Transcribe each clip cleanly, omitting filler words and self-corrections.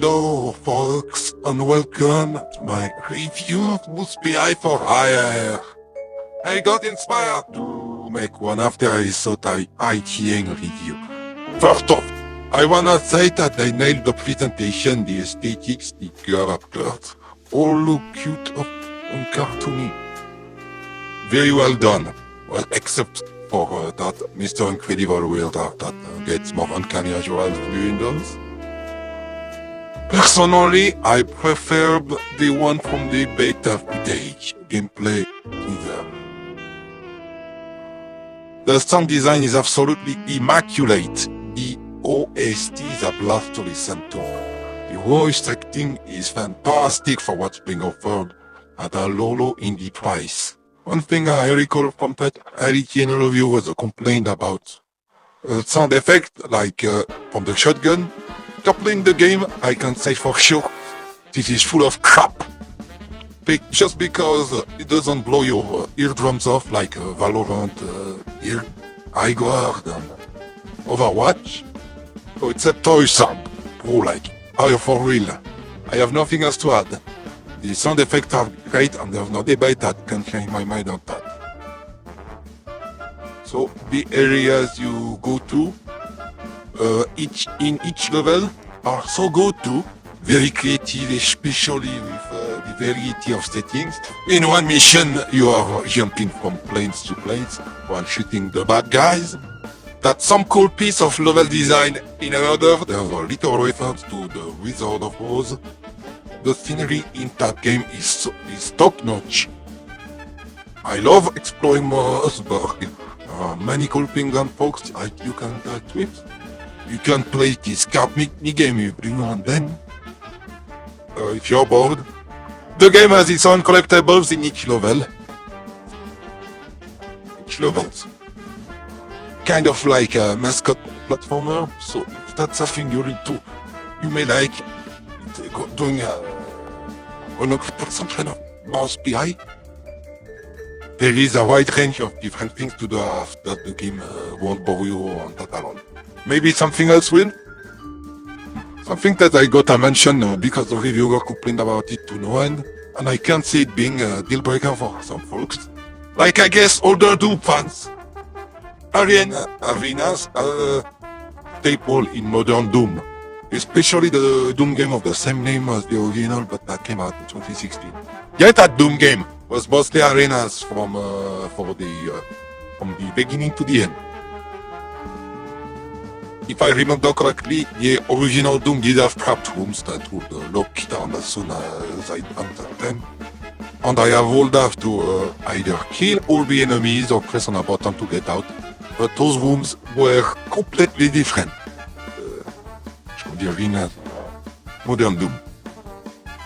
Hello folks, and welcome to my review of MOUSE P.I for hire. I got inspired to make one after I saw the ITN review. First off, I wanna say that I nailed the presentation, the aesthetics, the characters, all look cute and cartoony. Very well done. Well, except for that Mr. Incredible weird art that gets more uncanny as well as doing those. Personally, I preferred the one from the beta footage gameplay teaser. The sound design is absolutely immaculate. The OST is a blast to listen to. The voice acting is fantastic for what's being offered at a low indie price. One thing I recall from that ITN review was a complaint about sound effect, like from the shotgun. After playing the game, I can say for sure this is full of crap. Just because it doesn't blow your eardrums off like Valorant, Highguard, and Overwatch. So it's a toy sound. Oh, like, are you for real? I have nothing else to add. The sound effects are great and there's no debate that can change my mind on that. So the areas you go to, in each level are so good too. Very creative, especially with the variety of settings. In one mission, you are jumping from planes to planes while shooting the bad guys. That's some cool piece of level design. In another, there's a little reference to the Wizard of Oz. The scenery in that game is top-notch. I love exploring Mossberg. Many cool things and folks like you can interact with. You can play this card mini-game every now and then. If you're bored. The game has its own collectibles in each level. Kind of like a mascot platformer, so if that's something you're into, you may like doing 100% kind of MOUSE P.I. There is a wide range of different things to do that the game won't bore you on that alone. Maybe something else will? Something that I got a mention because the reviewer complained about it to no end, and I can't see it being a deal breaker for some folks. Like, I guess, older Doom fans. Arenas are a staple in modern Doom, especially the Doom game of the same name as the original, but that came out in 2016. Yet that Doom game was mostly arenas from the beginning to the end. If I remember correctly, the original Doom did have trapped rooms that would lock down as soon as I entered them. And I would have to either kill all the enemies or press on a button to get out. But those rooms were completely different from the arenas modern Doom.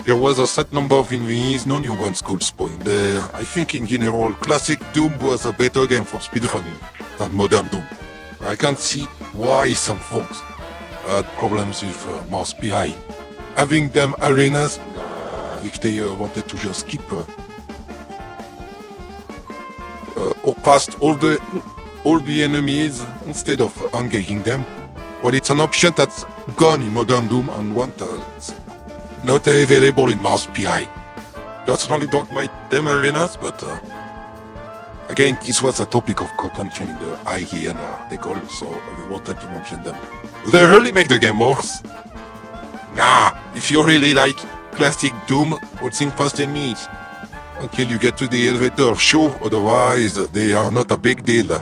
There was a set number of enemies, no new ones could spawn there. I think in general, classic Doom was a better game for speedrunning than modern Doom. I can't see why some folks had problems with MOUSE P.I. Having them arenas, if they wanted to just skip or past all the enemies instead of engaging them. But it's an option that's gone in modern Doom and it's not available in MOUSE P.I. Personally don't mind them arenas, but again, this was a topic of contention in the IGN article, so we wanted to mention them. They really make the game worse. If you really like classic Doom, what's in first in me? Until you get to the elevator, sure, otherwise they are not a big deal.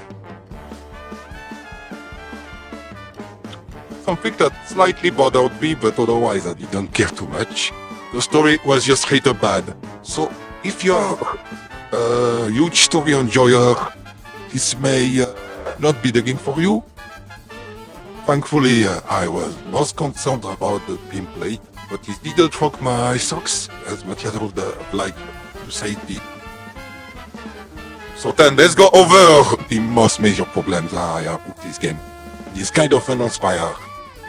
Something that slightly bothered me, but otherwise I didn't care too much. The story was just rated bad. So if you're a huge story enjoyer, this may not be the game for you. Thankfully, I was most concerned about the gameplay, but it didn't rock my socks as much as I would like to say it did. So then let's go over the most major problems I have with this game. It's kind of uninspired.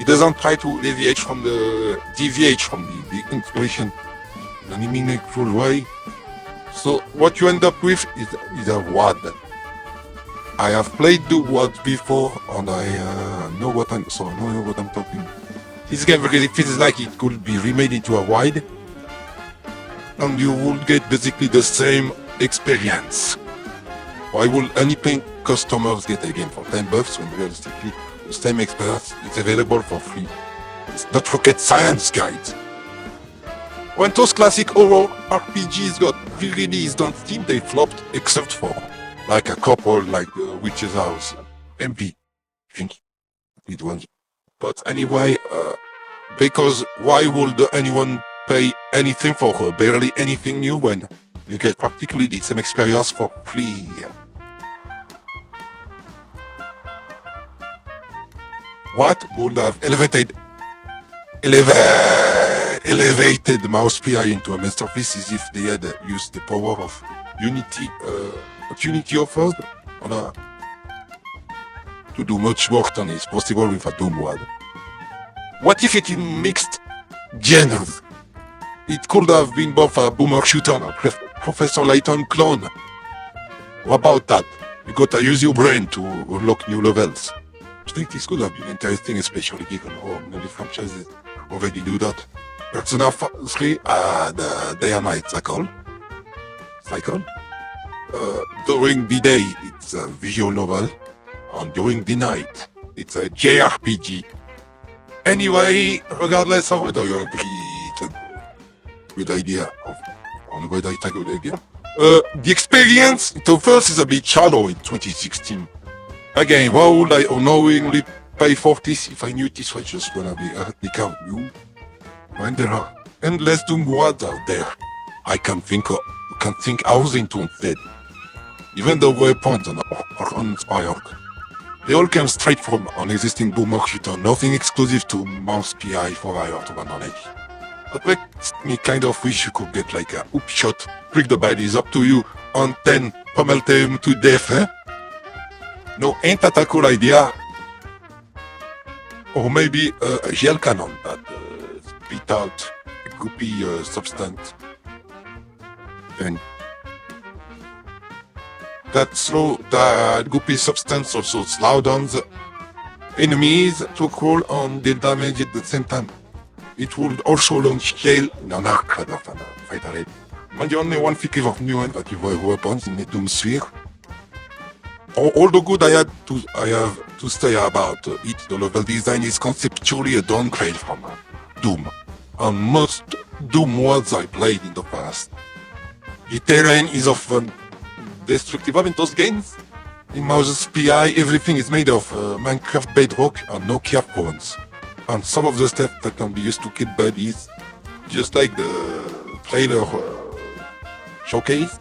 It doesn't try to deviate from the inspiration in any meaningful way. So what you end up with is a WAD. I have played the WAD before and I know what I'm talking. This game really feels like it could be remade into a wide, and you would get basically the same experience. Why would any paying customers get a game for $10 when realistically the same experience is available for free? It's not rocket science, guys. When those classic horror RPGs got re-released on Steam, they flopped, except for like a couple like Witch's House, MP, I think it was. But anyway, because why would anyone pay anything for barely anything new when you get practically the same experience for free? What would have elevated MOUSE P.I into a masterpiece is if they had used the power of Unity, what Unity offers, to do much more than is possible with a Doom WAD. What if it mixed genres? It could have been both a boomer shooter and a Professor Layton clone. What about that? You gotta use your brain to unlock new levels. I think this could have been interesting, especially given how many franchises already do that. Persona 3 the Day and Night cycle. During the day, it's a visual novel, and during the night, it's a JRPG. Anyway, regardless of whether you agree it's a good idea on whether it's a good idea, the experience it offers is a bit shallow in 2016. Again, why would I unknowingly pay for this if I knew this was just gonna be a replica of you? When there are endless Doom WADs out there, I can think hours into instead. Even the weapons are uninspired. They all came straight from an existing boomer shooter, nothing exclusive to MOUSE P.I for IR to my knowledge. That makes me kind of wish you could get like a hookshot, prick the baddies up to you, and then pummel them to death, eh? No, ain't that a cool idea? Or maybe a gel cannon that spit out a goopy substance. Then that goopy substance also slows down the enemies to crawl and deal damage at the same time. It would also launch shell in an arc rather than a fighter raid. And the only one figure of new and that evolve weapons in the Doom sphere. All the good I have to say about it, the level design is conceptually a downgrade from Doom. And most Doom WADs I played in the past. The terrain is often destructible in those games. In MOUSE P.I, everything is made of Minecraft bedrock and Nokia phones. And some of the stuff that can be used to kill buddies, just like the trailer showcase.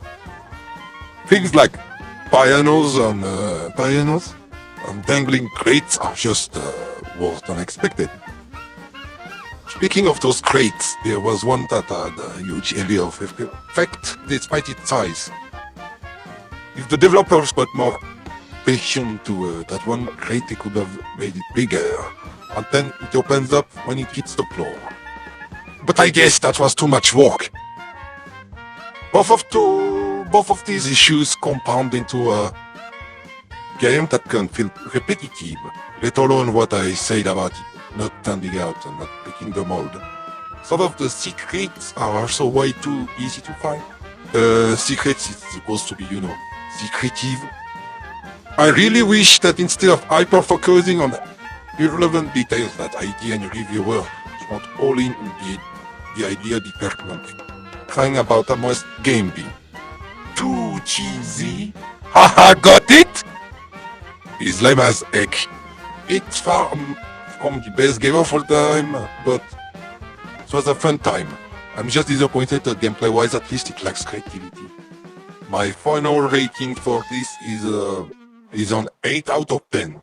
Things like pianos and dangling crates are just worse than expected. Speaking of those crates, there was one that had a huge area of effect despite its size. If the developers got more patient to that one crate, they could have made it bigger, and then it opens up when it hits the floor. But I guess that was too much work. Both of these issues compound into a game that can feel repetitive, let alone what I said about it not standing out and not picking the mold. Some of the secrets are also way too easy to find. Secrets is supposed to be, secretive. I really wish that instead of hyper-focusing on irrelevant details that idea and reviewer spent all in the idea department, crying about a must game be too cheesy. Haha, got it? It's lame as egg. It's far from the best game of all time, but it was a fun time. I'm just disappointed that gameplay-wise at least it lacks creativity. My final rating for this is an 8 out of 10.